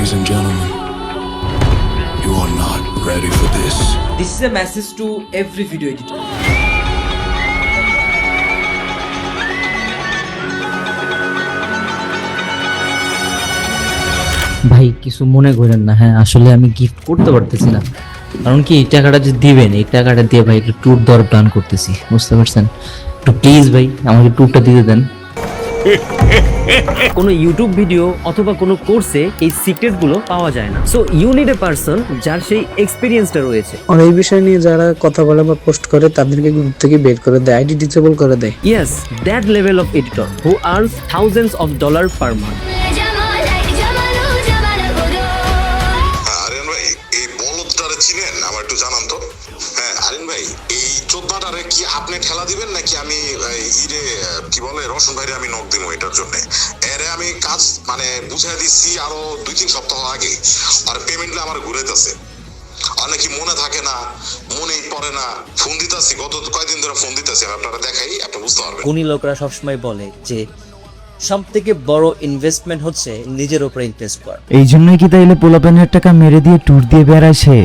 Ladies and gentlemen, you are not ready for this. This is a message to every video editor. ভাই কিছু মনে করেন না, হ্যাঁ আসলে আমি গিফট করতে পারতেছি না, কারণ কি এই টাকাটা যে দিবেন এই টাকাটা দিয়ে ভাই একটু ট্যুর দেওয়ার প্ল্যান করতেছি, বুঝতে পারছেন? একটু প্লিজ ভাই আমাকে ট্যুরটা দিতে দেন। কোনো ইউটিউব ভিডিও অথবা কোনো কোর্সে এই সিক্রেটগুলো পাওয়া যায় না। So you need a person যার সেই এক্সপিরিয়েন্সটা রয়েছে। আর এই বিষয় নিয়ে যারা কথা বলে বা পোস্ট করে তাদেরকে গ্রুপ থেকে বের করে দেয়, আইডি ডিসেবল করে দেয়। Yes, that level of editor who earns thousands of dollar per month. Aryan ভাই, এই বলদটারে চিনেন? আমার একটু জানান তো। হ্যাঁ আরিয়ান ভাই, এই চোদ্দাটারে কি আপনি ঠেলা দিবেন নাকি আমি ইরে কি বলে রশন ভাইরে আমি নক দিব এটার জন্য? এরে আমি কাজ মানে বুঝাই দিচ্ছি আরো 2-3 সপ্তাহ আগে, আর পেমেন্টটা আমার ঘুরাইতেছে। আর নাকি মনে থাকে না, মনেই পড়ে না। ফোন দিতেছি, গত কয়েকদিন ধরে ফোন দিতেছি, আমি আপনারা দেখাই, আপনি বুঝতে পারবেন। গুণী লোকরা সবসময় বলে যে সব থেকে বড় ইনভেস্টমেন্ট হচ্ছে নিজের উপরে ইনভেস্ট করা। এই জন্যই কি তাইলে পোলাপানের টাকা মেরে দিয়ে ট্যুর দিয়ে বেড়ায় সে?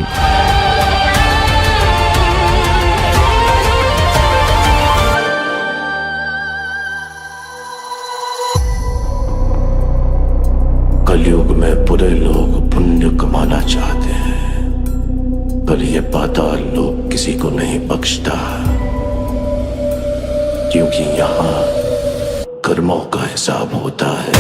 कलयुग में बुरे लोग पुण्य कमाना चाहते हैं, पर ये पाताल लोग किसी को नहीं बख्शता, क्योंकि यहाँ कर्मों का हिसाब होता है।